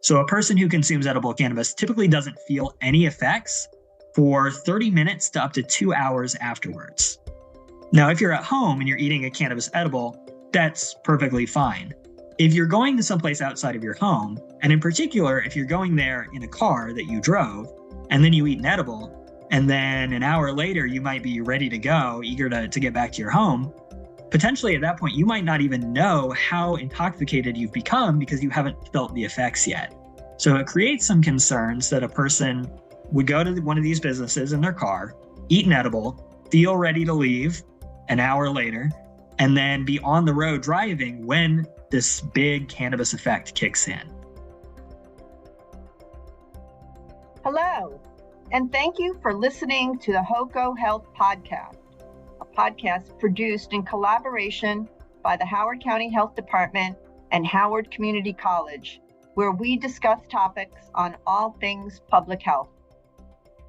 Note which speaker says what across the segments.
Speaker 1: So a person who consumes edible cannabis typically doesn't feel any effects for 30 minutes to up to 2 hours afterwards. Now, if you're at home and you're eating a cannabis edible, that's perfectly fine. If you're going to someplace outside of your home, and in particular, if you're going there in a car that you drove, and then you eat an edible, and then an hour later you might be ready to go, eager to get back to your home, potentially at that point you might not even know how intoxicated you've become because you haven't felt the effects yet. So it creates some concerns that a person would go to one of these businesses in their car, eat an edible, feel ready to leave an hour later, and then be on the road driving when this big cannabis effect kicks in.
Speaker 2: Hello, and thank you for listening to the HOCO Health Podcast, a podcast produced in collaboration by the Howard County Health Department and Howard Community College, where we discuss topics on all things public health.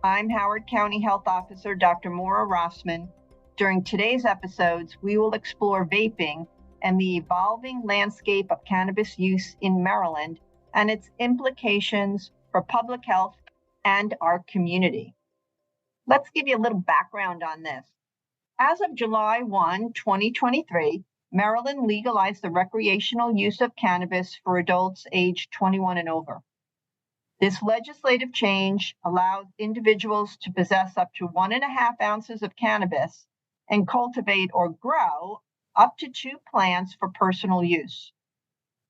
Speaker 2: I'm Howard County Health Officer Dr. Maura Rossman. During today's episodes, we will explore vaping and the evolving landscape of cannabis use in Maryland and its implications for public health and our community. Let's give you a little background on this. As of July 1, 2023, Maryland legalized the recreational use of cannabis for adults aged 21 and over. This legislative change allows individuals to possess up to 1.5 ounces of cannabis and cultivate or grow up to 2 plants for personal use.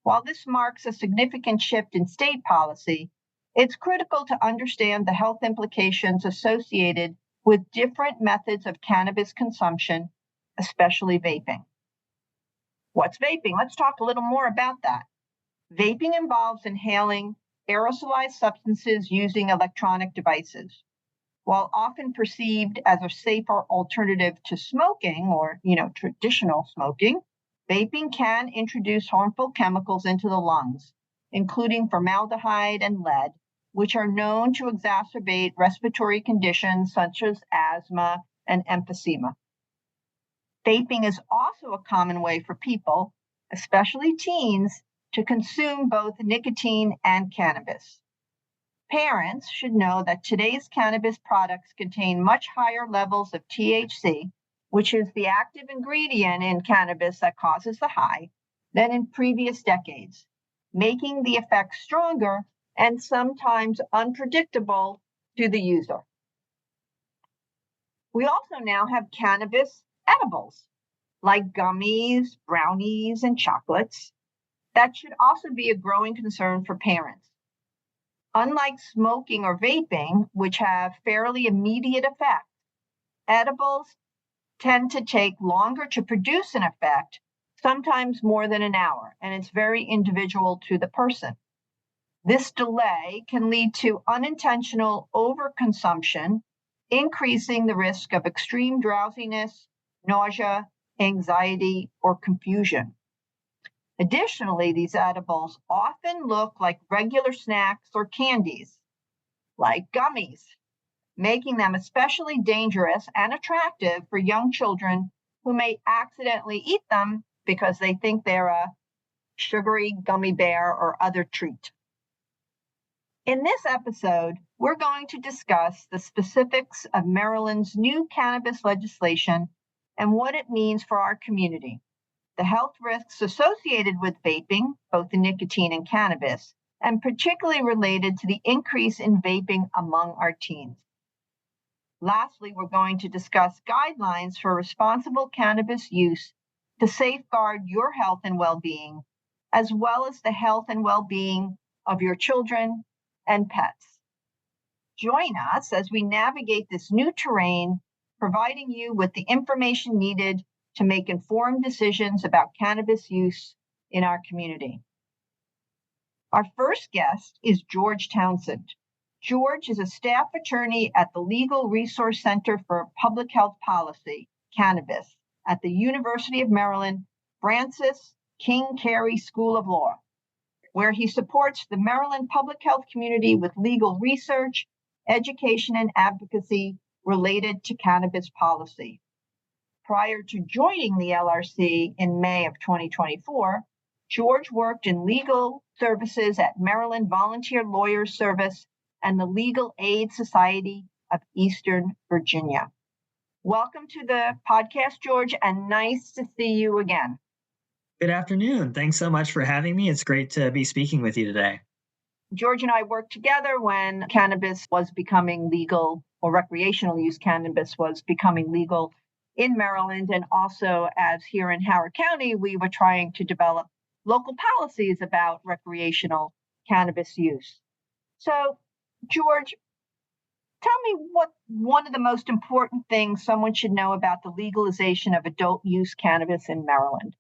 Speaker 2: While this marks a significant shift in state policy, it's critical to understand the health implications associated with different methods of cannabis consumption, especially vaping. What's vaping? Let's talk a little more about that. Vaping involves inhaling aerosolized substances using electronic devices. While often perceived as a safer alternative to smoking or, traditional smoking, vaping can introduce harmful chemicals into the lungs, including formaldehyde and lead, which are known to exacerbate respiratory conditions such as asthma and emphysema. Vaping is also a common way for people, especially teens, to consume both nicotine and cannabis. Parents should know that today's cannabis products contain much higher levels of THC, which is the active ingredient in cannabis that causes the high, than in previous decades, making the effect stronger and sometimes unpredictable to the user. We also now have cannabis edibles, like gummies, brownies, and chocolates. That should also be a growing concern for parents. Unlike smoking or vaping, which have fairly immediate effects, edibles tend to take longer to produce an effect, sometimes more than an hour, and it's very individual to the person. This delay can lead to unintentional overconsumption, increasing the risk of extreme drowsiness, nausea, anxiety, or confusion. Additionally, these edibles often look like regular snacks or candies, like gummies, making them especially dangerous and attractive for young children who may accidentally eat them because they think they're a sugary gummy bear or other treat. In this episode, we're going to discuss the specifics of Maryland's new cannabis legislation and what it means for our community, the health risks associated with vaping, both the nicotine and cannabis, and particularly related to the increase in vaping among our teens. Lastly, we're going to discuss guidelines for responsible cannabis use to safeguard your health and well-being, as well as the health and well-being of your children and pets. Join us as we navigate this new terrain, providing you with the information needed to make informed decisions about cannabis use in our community. Our first guest is George Townsend. George is a staff attorney at the Legal Resource Center for Public Health Policy, Cannabis, at the University of Maryland, Francis King Carey School of Law, where he supports the Maryland public health community with legal research, education, and advocacy related to cannabis policy. Prior to joining the LRC in May of 2024, George worked in legal services at Maryland Volunteer Lawyers Service and the Legal Aid Society of Eastern Virginia. Welcome to the podcast, George, and nice to see you again.
Speaker 1: Good afternoon. Thanks so much for having me. It's great to be speaking with you today.
Speaker 2: George and I worked together when cannabis was becoming legal, or recreational use cannabis was becoming legal in Maryland. And also, as here in Howard County, we were trying to develop local policies about recreational cannabis use. So, George, tell me what one of the most important things someone should know about the legalization of adult use cannabis in Maryland.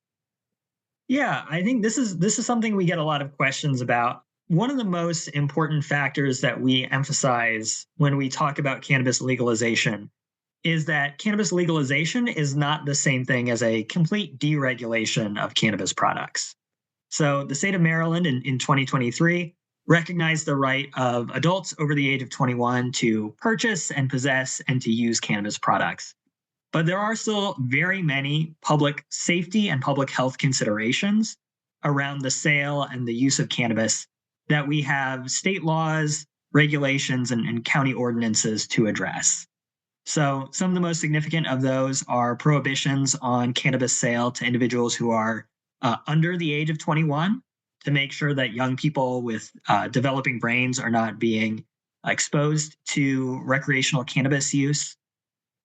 Speaker 1: Yeah, I think this is something we get a lot of questions about. One of the most important factors that we emphasize when we talk about cannabis legalization is that cannabis legalization is not the same thing as a complete deregulation of cannabis products. So the state of Maryland in 2023 recognized the right of adults over the age of 21 to purchase and possess and to use cannabis products. But there are still very many public safety and public health considerations around the sale and the use of cannabis that we have state laws, regulations, and county ordinances to address. So some of the most significant of those are prohibitions on cannabis sale to individuals who are under the age of 21 to make sure that young people with developing brains are not being exposed to recreational cannabis use.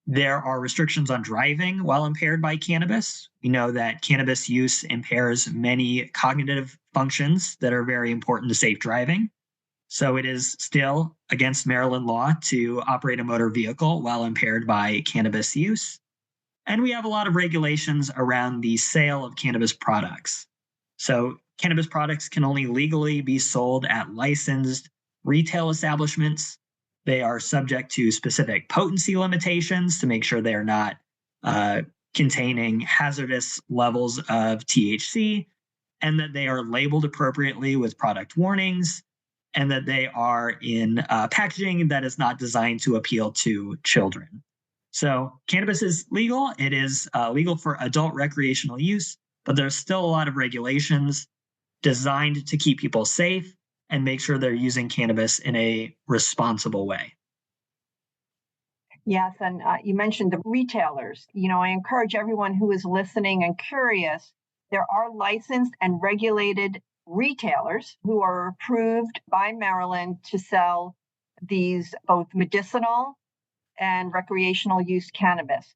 Speaker 1: There are restrictions on driving while impaired by cannabis. We know that cannabis use impairs many cognitive functions that are very important to safe driving. So it is still against Maryland law to operate a motor vehicle while impaired by cannabis use. And we have a lot of regulations around the sale of cannabis products. So cannabis products can only legally be sold at licensed retail establishments. They are subject to specific potency limitations to make sure they are not containing hazardous levels of THC, and that they are labeled appropriately with product warnings, and that they are in packaging that is not designed to appeal to children. So cannabis is legal. It is legal for adult recreational use, but there's still a lot of regulations designed to keep people safe and make sure they're using cannabis in a responsible way.
Speaker 2: Yes, and you mentioned the retailers. I encourage everyone who is listening and curious, there are licensed and regulated retailers who are approved by Maryland to sell these both medicinal and recreational use cannabis.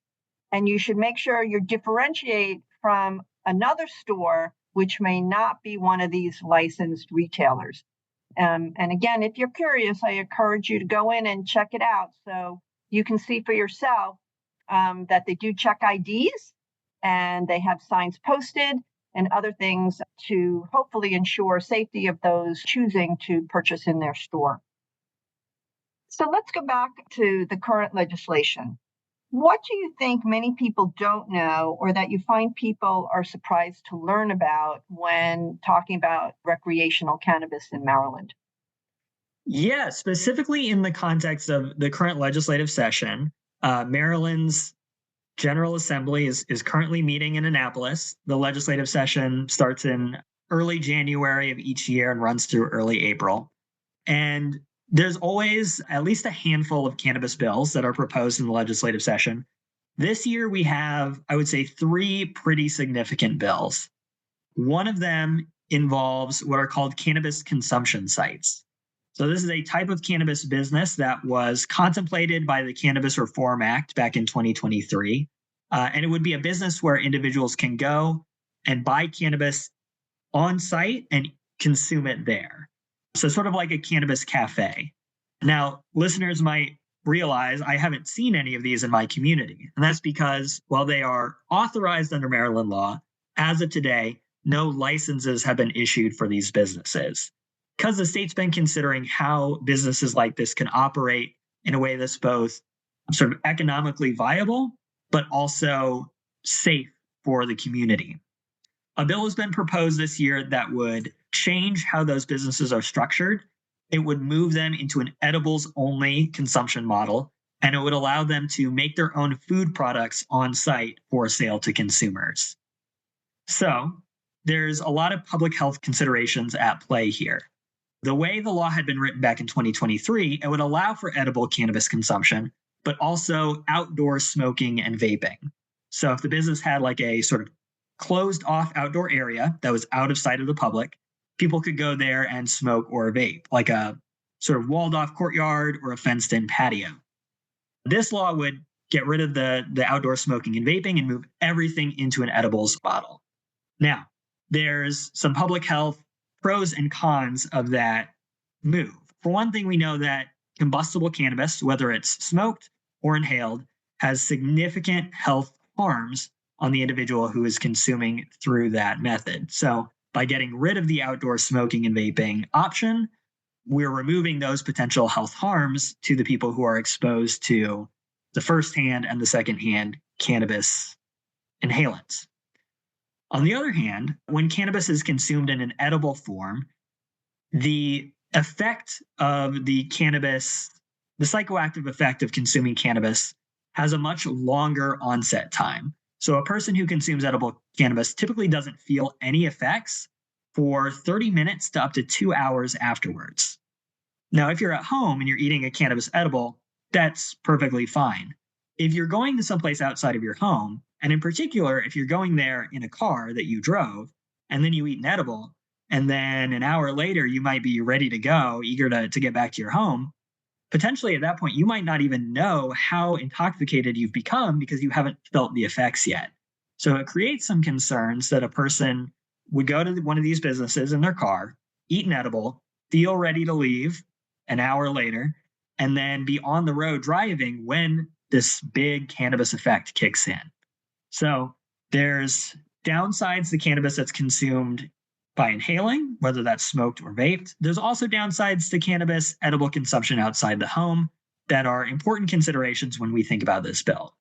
Speaker 2: And you should make sure you differentiate from another store which may not be one of these licensed retailers. And again, if you're curious, I encourage you to go in and check it out so you can see for yourself that they do check IDs and they have signs posted and other things to hopefully ensure safety of those choosing to purchase in their store. So let's go back to the current legislation. What do you think many people don't know or that you find people are surprised to learn about when talking about recreational cannabis in Maryland?
Speaker 1: Yeah, specifically in the context of the current legislative session, Maryland's General Assembly is currently meeting in Annapolis. The legislative session starts in early January of each year and runs through early April. And there's always at least a handful of cannabis bills that are proposed in the legislative session. This year, we have, I would say, 3 pretty significant bills. One of them involves what are called cannabis consumption sites. So this is a type of cannabis business that was contemplated by the Cannabis Reform Act back in 2023. And it would be a business where individuals can go and buy cannabis on site and consume it there. So sort of like a cannabis cafe. Now, listeners might realize I haven't seen any of these in my community. And that's because while they are authorized under Maryland law, as of today, no licenses have been issued for these businesses. Because the state's been considering how businesses like this can operate in a way that's both sort of economically viable, but also safe for the community. A bill has been proposed this year that would change how those businesses are structured. It would move them into an edibles-only consumption model, and it would allow them to make their own food products on site for sale to consumers. So there's a lot of public health considerations at play here. The way the law had been written back in 2023, it would allow for edible cannabis consumption, but also outdoor smoking and vaping. So if the business had like a sort of closed off outdoor area that was out of sight of the public, people could go there and smoke or vape, like a sort of walled off courtyard or a fenced in patio. This law would get rid of the outdoor smoking and vaping and move everything into an edibles bottle. Now, there's some public health pros and cons of that move. For one thing, we know that combustible cannabis, whether it's smoked or inhaled, has significant health harms on the individual who is consuming through that method. So, by getting rid of the outdoor smoking and vaping option, we're removing those potential health harms to the people who are exposed to the firsthand and the secondhand cannabis inhalants. On the other hand, when cannabis is consumed in an edible form, the effect of the cannabis, the psychoactive effect of consuming cannabis, has a much longer onset time. So a person who consumes edible cannabis typically doesn't feel any effects for 30 minutes to up to 2 hours afterwards. Now, if you're at home and you're eating a cannabis edible, that's perfectly fine. If you're going to someplace outside of your home, and in particular, if you're going there in a car that you drove, and then you eat an edible, and then an hour later you might be ready to go, eager to get back to your home, potentially at that point, you might not even know how intoxicated you've become because you haven't felt the effects yet. So it creates some concerns that a person would go to one of these businesses in their car, eat an edible, feel ready to leave an hour later, and then be on the road driving when this big cannabis effect kicks in. So there's downsides to cannabis that's consumed by inhaling, whether that's smoked or vaped. There's also downsides to cannabis edible consumption outside the home that are important considerations when we think about this bill.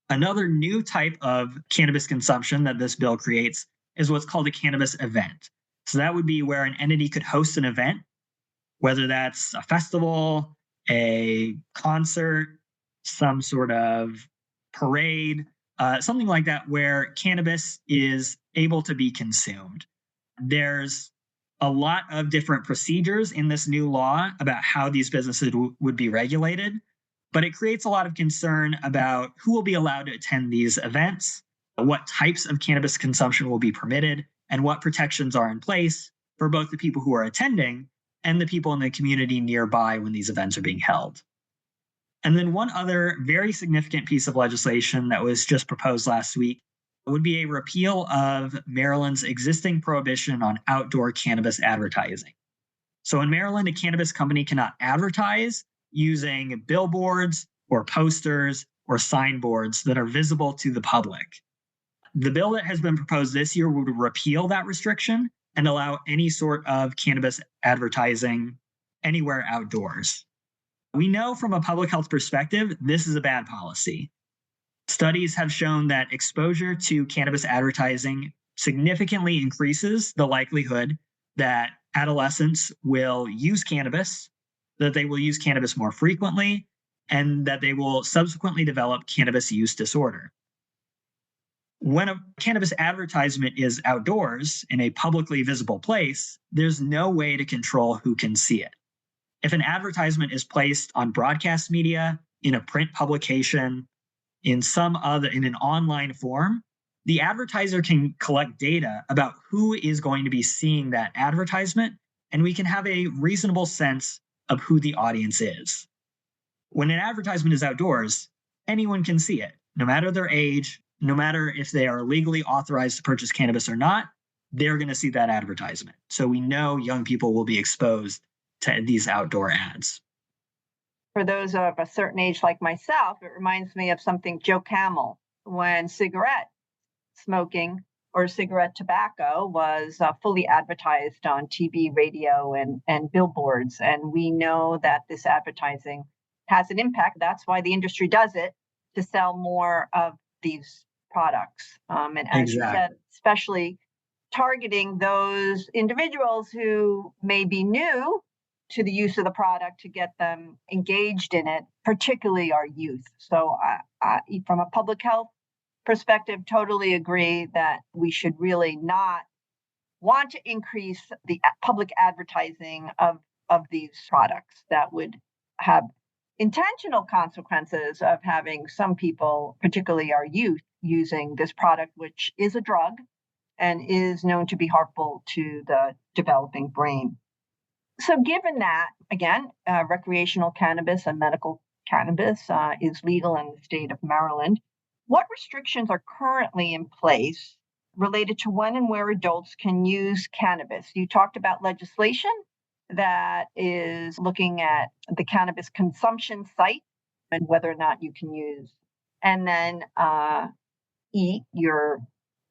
Speaker 1: Another new type of cannabis consumption that this bill creates is what's called a cannabis event. So that would be where an entity could host an event, whether that's a festival, a concert, some sort of parade, something like that, where cannabis is able to be consumed. There's a lot of different procedures in this new law about how these businesses would be regulated, but it creates a lot of concern about who will be allowed to attend these events, what types of cannabis consumption will be permitted, and what protections are in place for both the people who are attending and the people in the community nearby when these events are being held. And then one other very significant piece of legislation that was just proposed last week would be a repeal of Maryland's existing prohibition on outdoor cannabis advertising. So in Maryland, a cannabis company cannot advertise using billboards or posters or signboards that are visible to the public. The bill that has been proposed this year would repeal that restriction and allow any sort of cannabis advertising anywhere outdoors. We know from a public health perspective, this is a bad policy. Studies have shown that exposure to cannabis advertising significantly increases the likelihood that adolescents will use cannabis, that they will use cannabis more frequently, and that they will subsequently develop cannabis use disorder. When a cannabis advertisement is outdoors in a publicly visible place, there's no way to control who can see it. If an advertisement is placed on broadcast media, in a print publication, in an online form, the advertiser can collect data about who is going to be seeing that advertisement, and we can have a reasonable sense of who the audience is. When an advertisement is outdoors, anyone can see it, no matter their age, no matter if they are legally authorized to purchase cannabis or not, they're going to see that advertisement. So we know young people will be exposed to these outdoor ads.
Speaker 2: For those of a certain age like myself, it reminds me of something Joe Camel when cigarette smoking or cigarette tobacco was fully advertised on TV, radio, and billboards. And we know that this advertising has an impact. That's why the industry does it, to sell more of these products. And as you said, especially targeting those individuals who may be new to the use of the product to get them engaged in it, particularly our youth. So from a public health perspective, totally agree that we should really not want to increase the public advertising of these products that would have intentional consequences of having some people, particularly our youth, using this product, which is a drug and is known to be harmful to the developing brain. So given that, again, recreational cannabis and medical cannabis is legal in the state of Maryland, what restrictions are currently in place related to when and where adults can use cannabis? You talked about legislation that is looking at the cannabis consumption site and whether or not you can use, and then eat your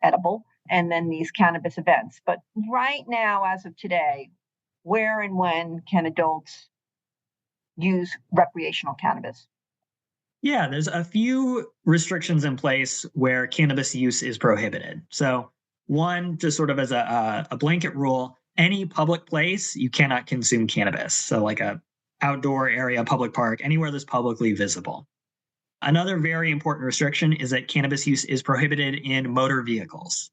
Speaker 2: edible, and then these cannabis events. But right now, as of today, where and when can adults use recreational cannabis?
Speaker 1: Yeah, there's a few restrictions in place where cannabis use is prohibited. So, one, just sort of as a blanket rule, any public place you cannot consume cannabis. So, like a outdoor area, public park, anywhere that's publicly visible. Another very important restriction is that cannabis use is prohibited in motor vehicles.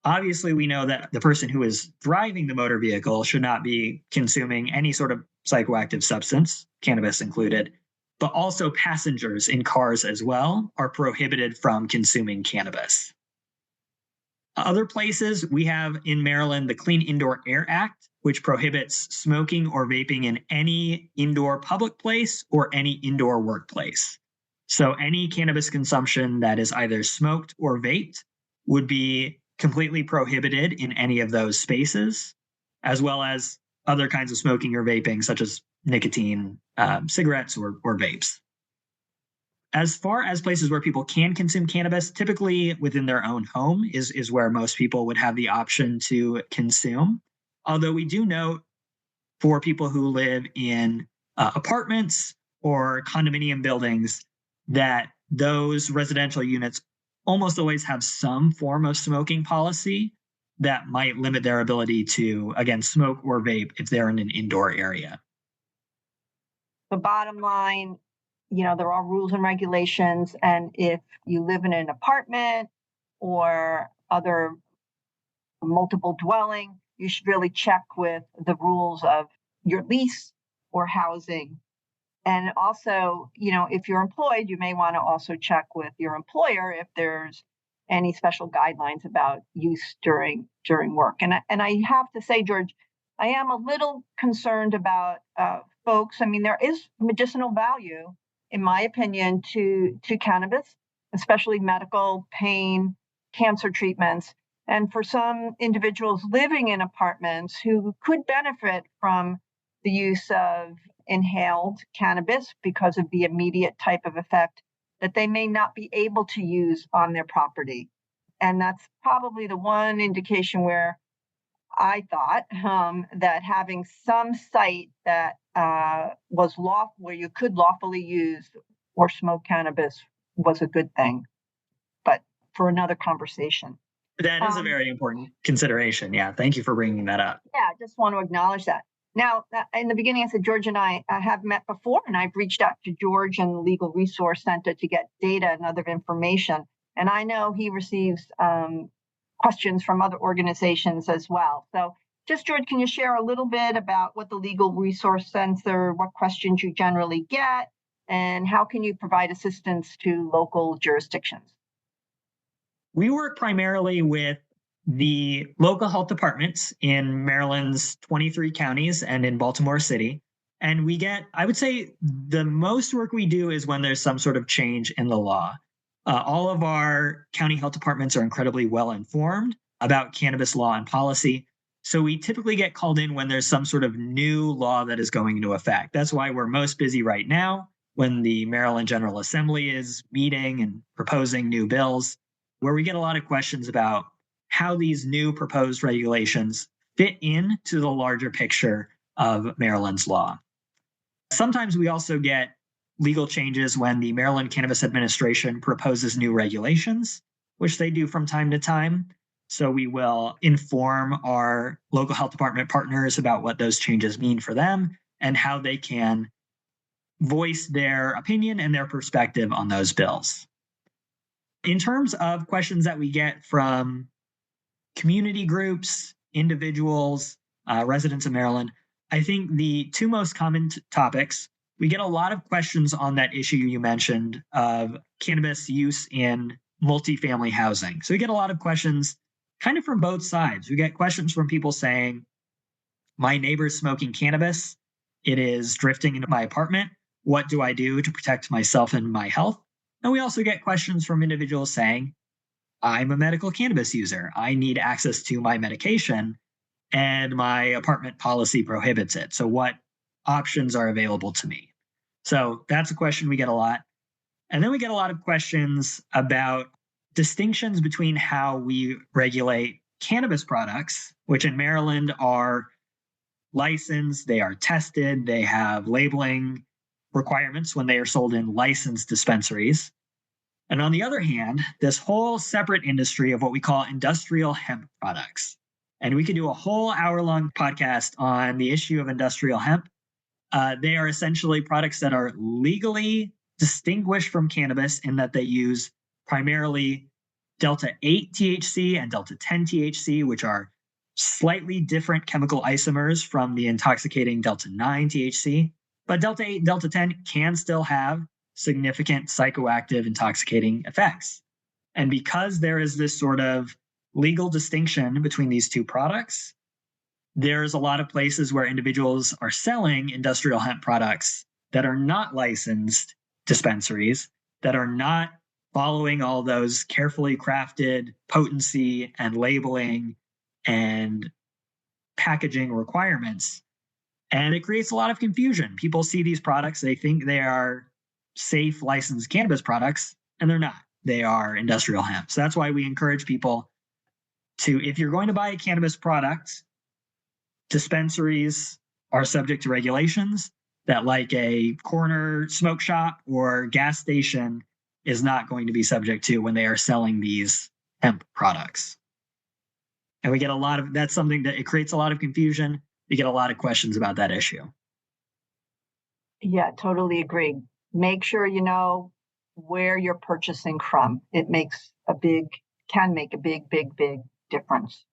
Speaker 1: Obviously, we know that the person who is driving the motor vehicle should not be consuming any sort of psychoactive substance, cannabis included, but also passengers in cars as well are prohibited from consuming cannabis. Other places, we have in Maryland the Clean Indoor Air Act, which prohibits smoking or vaping in any indoor public place or any indoor workplace. So any cannabis consumption that is either smoked or vaped would be completely prohibited in any of those spaces, as well as other kinds of smoking or vaping, such as nicotine, cigarettes, or vapes. As far as places where people can consume cannabis, typically within their own home is where most people would have the option to consume. Although we do note for people who live in apartments or condominium buildings that those residential units almost always have some form of smoking policy that might limit their ability to, again, smoke or vape if they're in an indoor area.
Speaker 2: The bottom line, there are rules and regulations. And if you live in an apartment or other multiple dwelling, you should really check with the rules of your lease or housing. And also, if you're employed, you may want to also check with your employer if there's any special guidelines about use during work. And I have to say, George, I am a little concerned about folks. I mean, there is medicinal value, in my opinion, to cannabis, especially medical, pain, cancer treatments. And for some individuals living in apartments who could benefit from the use of inhaled cannabis because of the immediate type of effect that they may not be able to use on their property. And that's probably the one indication where I thought that having some site that was lawful, where you could lawfully use or smoke cannabis, was a good thing. But for another conversation.
Speaker 1: That is a very important consideration. Yeah, thank you for bringing that up.
Speaker 2: Yeah, I just want to acknowledge that. Now, in the beginning, I said George and I have met before, and I've reached out to George and the Legal Resource Center to get data and other information. And I know he receives questions from other organizations as well. So just, George, can you share a little bit about what the Legal Resource Center, what questions you generally get, and how can you provide assistance to local jurisdictions?
Speaker 1: We work primarily with the local health departments in Maryland's 23 counties and in Baltimore City. And we get, I would say, the most work we do is when there's some sort of change in the law. All of our county health departments are incredibly well informed about cannabis law and policy. So we typically get called in when there's some sort of new law that is going into effect. That's why we're most busy right now when the Maryland General Assembly is meeting and proposing new bills, where we get a lot of questions about how these new proposed regulations fit into the larger picture of Maryland's law. Sometimes we also get legal changes when the Maryland Cannabis Administration proposes new regulations, which they do from time to time. So we will inform our local health department partners about what those changes mean for them and how they can voice their opinion and their perspective on those bills. In terms of questions that we get from community groups individuals, residents of Maryland. I think the two most common topics, we get a lot of questions on that issue you mentioned of cannabis use in multifamily housing. So we get a lot of questions kind of from both sides. We get questions from people saying, my neighbor's smoking cannabis. It is drifting into my apartment. What do I do to protect myself and my health? And we also get questions from individuals saying, I'm a medical cannabis user. I need access to my medication and my apartment policy prohibits it. So, what options are available to me? So, that's a question we get a lot. And then we get a lot of questions about distinctions between how we regulate cannabis products, which in Maryland are licensed, they are tested, they have labeling requirements when they are sold in licensed dispensaries. And on the other hand, this whole separate industry of what we call industrial hemp products. And we could do a whole hour-long podcast on the issue of industrial hemp. They are essentially products that are legally distinguished from cannabis in that they use primarily Delta 8 THC and Delta 10 THC, which are slightly different chemical isomers from the intoxicating Delta 9 THC. But Delta 8 and Delta 10 can still have significant psychoactive intoxicating effects. And because there is this sort of legal distinction between these two products, there's a lot of places where individuals are selling industrial hemp products that are not licensed dispensaries, that are not following all those carefully crafted potency and labeling and packaging requirements. And it creates a lot of confusion. People see these products, they think they are safe licensed cannabis products, and they're not. They are industrial hemp. So that's why we encourage people to, if you're going to buy a cannabis product, dispensaries are subject to regulations that, like a corner smoke shop or gas station, is not going to be subject to when they are selling these hemp products. And we get a lot of, that's something that it creates a lot of confusion. We get a lot of questions about that issue.
Speaker 2: Yeah, totally agree. Make sure you know where you're purchasing from. It can make a big difference.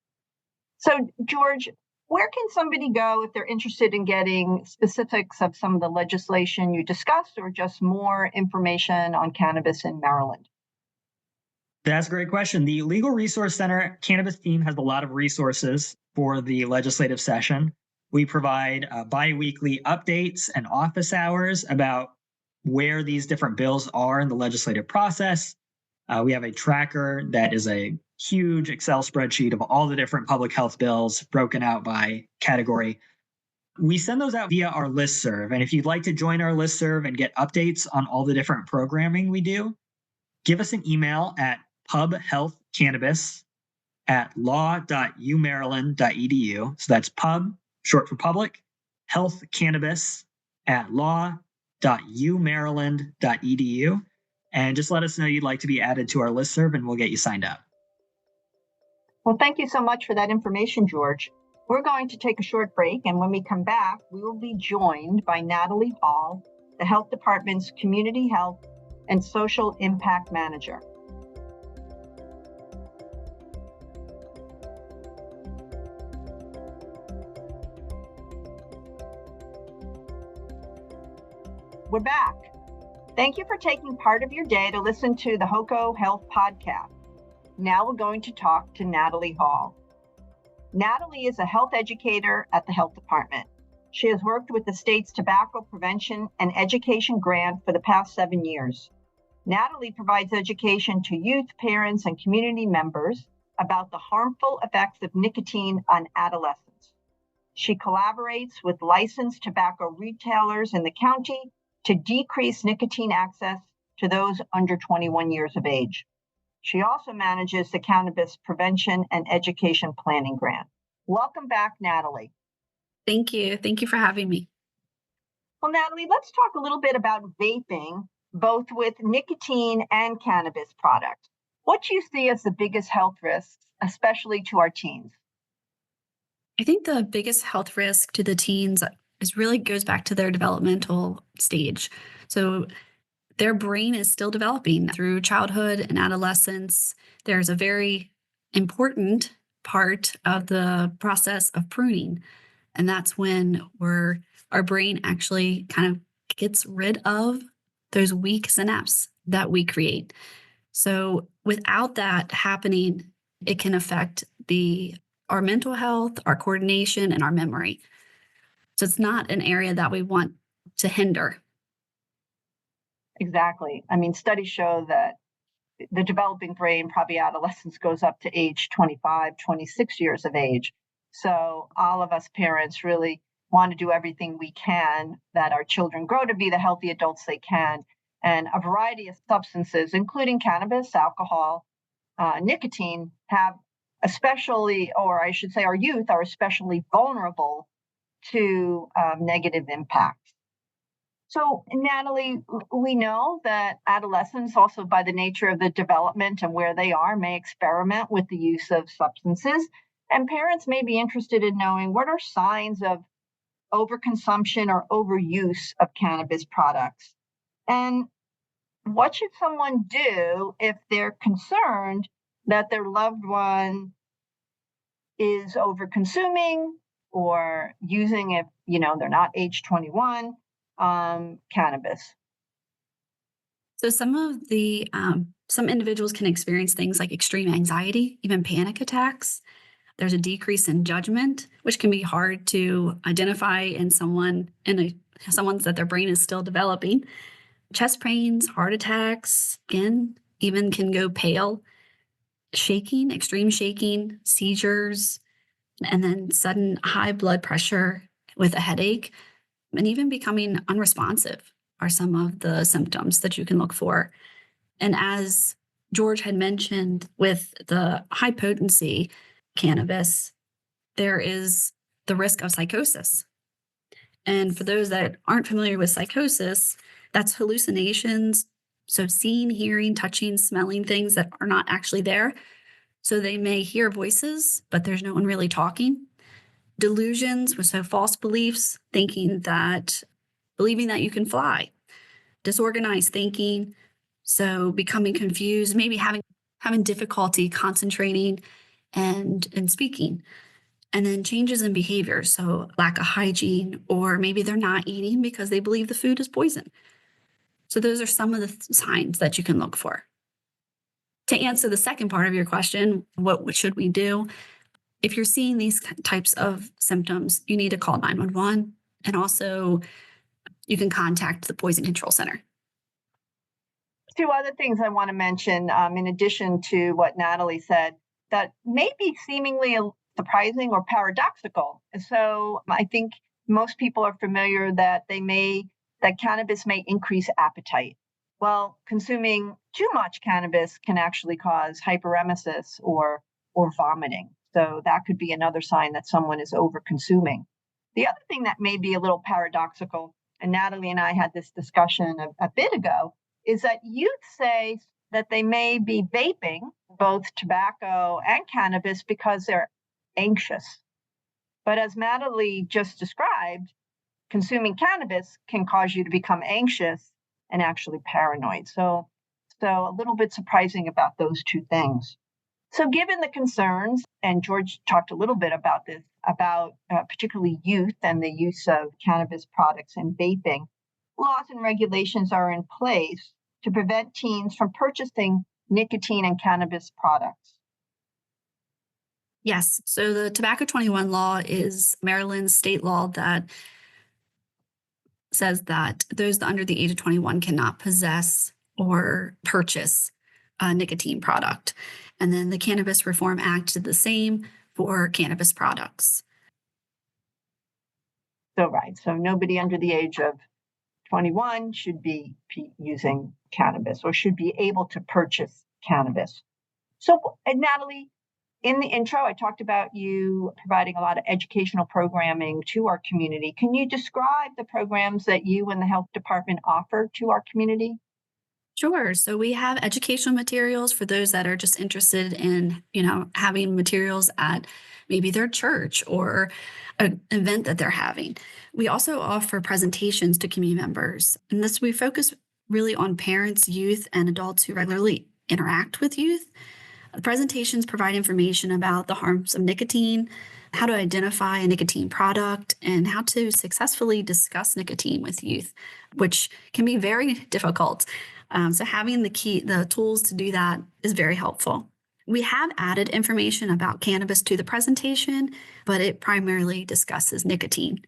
Speaker 2: So, George, where can somebody go if they're interested in getting specifics of some of the legislation you discussed or just more information on cannabis in Maryland?
Speaker 1: That's a great question. The Legal Resource Center Cannabis team has a lot of resources for the legislative session. We provide bi-weekly updates and office hours about where these different bills are in the legislative process. We have a tracker that is a huge Excel spreadsheet of all the different public health bills broken out by category. We send those out via our listserv. And if you'd like to join our listserv and get updates on all the different programming we do, give us an email at pubhealthcannabis@law.umaryland.edu. So that's pub, short for public, healthcannabis@law.umaryland.edu. And just let us know you'd like to be added to our listserv and we'll get you signed up.
Speaker 2: Well, thank you so much for that information, George. We're going to take a short break, and when we come back, we will be joined by Natalie Hall, the Health Department's Community Health and Social Impact Manager. We're back. Thank you for taking part of your day to listen to the HOCO Health Podcast. Now we're going to talk to Natalie Hall. Natalie is a health educator at the Health Department. She has worked with the state's Tobacco Prevention and Education Grant for the past 7 years. Natalie provides education to youth, parents, and community members about the harmful effects of nicotine on adolescents. She collaborates with licensed tobacco retailers in the county to decrease nicotine access to those under 21 years of age. She also manages the Cannabis Prevention and Education Planning Grant. Welcome back, Natalie.
Speaker 3: Thank you. Thank you for having me.
Speaker 2: Well, Natalie, let's talk a little bit about vaping, both with nicotine and cannabis products. What do you see as the biggest health risks, especially to our teens?
Speaker 3: I think the biggest health risk to the teens really goes back to their developmental stage. So their brain is still developing through childhood and adolescence. There's a very important part of the process of pruning. And that's when our brain actually kind of gets rid of those weak synapses that we create. So without that happening, it can affect our mental health, our coordination, and our memory. So it's not an area that we want to hinder.
Speaker 2: Exactly. I mean, studies show that the developing brain, probably adolescence, goes up to age 25, 26 years of age. So all of us parents really want to do everything we can that our children grow to be the healthy adults they can. And a variety of substances, including cannabis, alcohol, nicotine, have especially, or I should say our youth are especially vulnerable to negative impacts. So, Natalie, we know that adolescents, also by the nature of the development and where they are, may experiment with the use of substances. And parents may be interested in knowing what are signs of overconsumption or overuse of cannabis products. And what should someone do if they're concerned that their loved one is overconsuming or using, if they're not age 21, cannabis?
Speaker 3: So some individuals can experience things like extreme anxiety, even panic attacks. There's a decrease in judgment, which can be hard to identify in someone's that their brain is still developing. Chest pains, heart attacks, skin even can go pale, shaking, extreme shaking, seizures, and then sudden high blood pressure with a headache, and even becoming unresponsive are some of the symptoms that you can look for. And as George had mentioned, with the high potency cannabis, there is the risk of psychosis. And for those that aren't familiar with psychosis, that's hallucinations. So seeing, hearing, touching, smelling things that are not actually there. So they may hear voices, but there's no one really talking. Delusions, so false beliefs, believing that you can fly. Disorganized thinking, so becoming confused, maybe having difficulty concentrating and speaking. And then changes in behavior, so lack of hygiene, or maybe they're not eating because they believe the food is poison. So those are some of the signs that you can look for. To answer the second part of your question, what should we do? If you're seeing these types of symptoms, you need to call 911, and also you can contact the Poison Control Center.
Speaker 2: Two other things I want to mention, in addition to what Natalie said, that may be seemingly surprising or paradoxical. So I think most people are familiar that cannabis may increase appetite. Well, consuming too much cannabis can actually cause hyperemesis or vomiting. So that could be another sign that someone is over-consuming. The other thing that may be a little paradoxical, and Natalie and I had this discussion a bit ago, is that youth say that they may be vaping both tobacco and cannabis because they're anxious. But as Natalie just described, consuming cannabis can cause you to become anxious and actually paranoid. So a little bit surprising about those two things. So given the concerns, and George talked a little bit about this, about particularly youth and the use of cannabis products and vaping, laws and regulations are in place to prevent teens from purchasing nicotine and cannabis products.
Speaker 3: Yes. So the Tobacco 21 law is Maryland's state law that says that those under the age of 21 cannot possess or purchase a nicotine product. And then the Cannabis Reform Act did the same for cannabis products.
Speaker 2: So nobody under the age of 21 should be using cannabis or should be able to purchase cannabis. So, Natalie, in the intro, I talked about you providing a lot of educational programming to our community. Can you describe the programs that you and the health department offer to our community?
Speaker 3: Sure. So we have educational materials for those that are just interested in, having materials at maybe their church or an event that they're having. We also offer presentations to community members. And we focus really on parents, youth, and adults who regularly interact with youth. The presentations provide information about the harms of nicotine, how to identify a nicotine product, and how to successfully discuss nicotine with youth, which can be very difficult. So having the tools to do that is very helpful. We have added information about cannabis to the presentation, but it primarily discusses nicotine.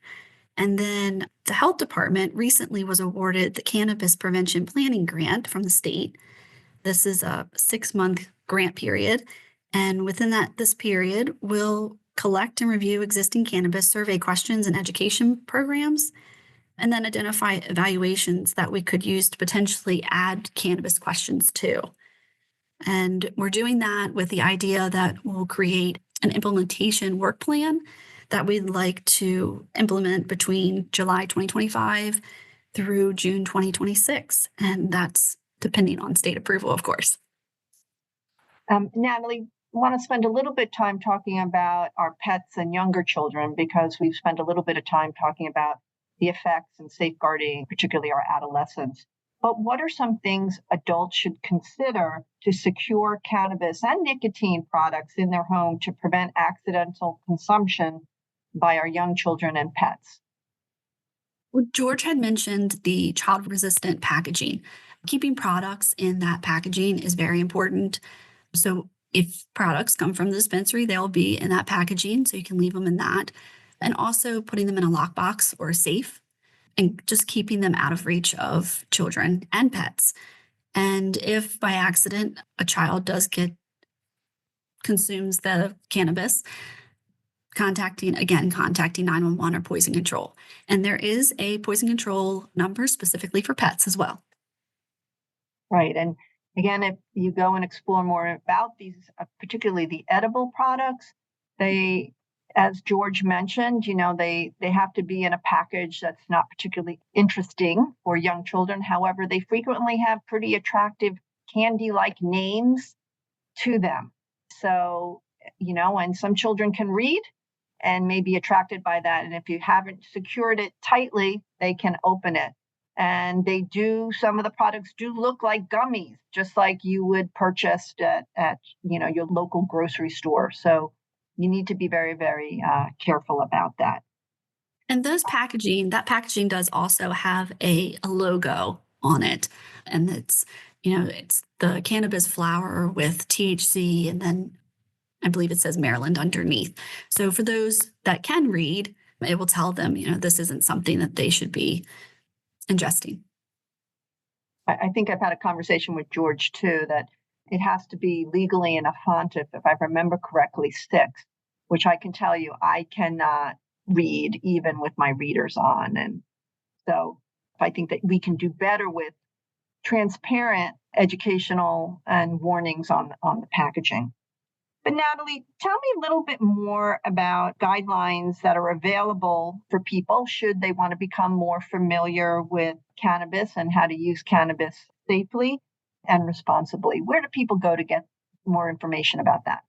Speaker 3: And then the health department recently was awarded the Cannabis Prevention Planning Grant from the state. This is a 6-month grant period. And within this period, we'll collect and review existing cannabis survey questions and education programs, and then identify evaluations that we could use to potentially add cannabis questions to. And we're doing that with the idea that we'll create an implementation work plan that we'd like to implement between July 2025 through June 2026. And that's depending on state approval, of course.
Speaker 2: Natalie, I want to spend a little bit of time talking about our pets and younger children, because we've spent a little bit of time talking about the effects and safeguarding, particularly our adolescents. But what are some things adults should consider to secure cannabis and nicotine products in their home to prevent accidental consumption by our young children and pets?
Speaker 3: Well, George had mentioned the child-resistant packaging. Keeping products in that packaging is very important. So if products come from the dispensary, they'll be in that packaging, so you can leave them in that. And also putting them in a lockbox or a safe, and just keeping them out of reach of children and pets. And if by accident a child consumes the cannabis, contacting 911 or poison control. And there is a poison control number specifically for pets as well.
Speaker 2: Right. And again, if you go and explore more about these, particularly the edible products, they, as George mentioned, they have to be in a package that's not particularly interesting for young children. However, they frequently have pretty attractive candy-like names to them. So, and some children can read and may be attracted by that. And if you haven't secured it tightly, they can open it. And some of the products do look like gummies, just like you would purchase at your local grocery store. So you need to be very, very careful about that.
Speaker 3: And that packaging does also have a logo on it. And it's the cannabis flower with THC, and then I believe it says Maryland underneath. So for those that can read, it will tell them, this isn't something that they should be ingesting.
Speaker 2: I think I've had a conversation with George too, that it has to be legally in a font, if I remember correctly, 6, which I can tell you I cannot read even with my readers on. And so I think that we can do better with transparent educational and warnings on the packaging. But Natalie, tell me a little bit more about guidelines that are available for people should they want to become more familiar with cannabis and how to use cannabis safely and responsibly. Where do people go to get more information about that?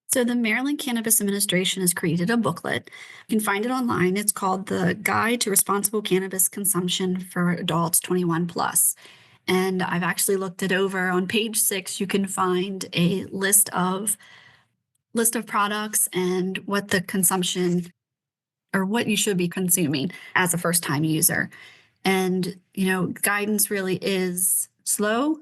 Speaker 3: So the Maryland Cannabis Administration has created a booklet. You can find it online. It's called The Guide to Responsible Cannabis Consumption for Adults 21 Plus. And I've actually looked it over. On page 6, you can find a list of products and what the consumption or what you should be consuming as a first-time user. And, guidance really is slow.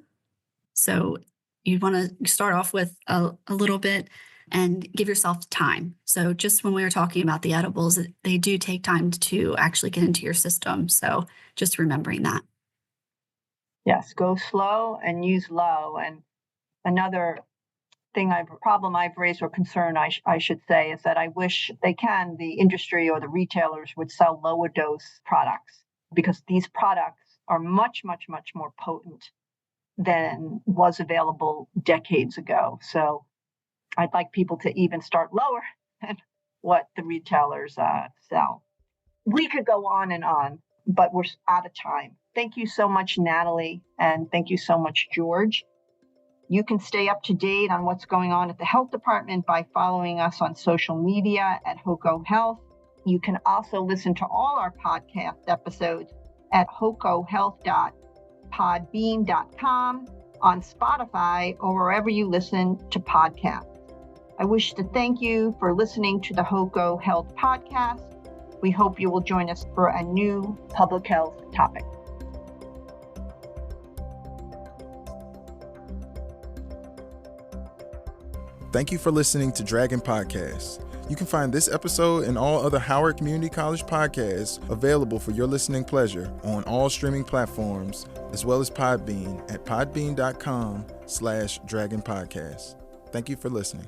Speaker 3: So you want to start off with a little bit and give yourself time. So just when we were talking about the edibles, they do take time to actually get into your system. So just remembering that.
Speaker 2: Yes, go slow and use low. And another problem I've raised, or concern I should say, is that I wish the industry or the retailers would sell lower dose products, because these products are much, much, much more potent than was available decades ago. So I'd like people to even start lower than what the retailers sell. We could go on and on, but we're out of time. Thank you so much, Natalie, and thank you so much, George. You can stay up to date on what's going on at the health department by following us on social media at HOCO Health. You can also listen to all our podcast episodes at hocohealth.podbean.com on Spotify or wherever you listen to podcasts. I wish to thank you for listening to the HOCO Health Podcast. We hope you will join us for a new public health topic.
Speaker 4: Thank you for listening to Dragon Podcast. You can find this episode and all other Howard Community College podcasts available for your listening pleasure on all streaming platforms, as well as Podbean at podbean.com/Dragon Podcast. Thank you for listening.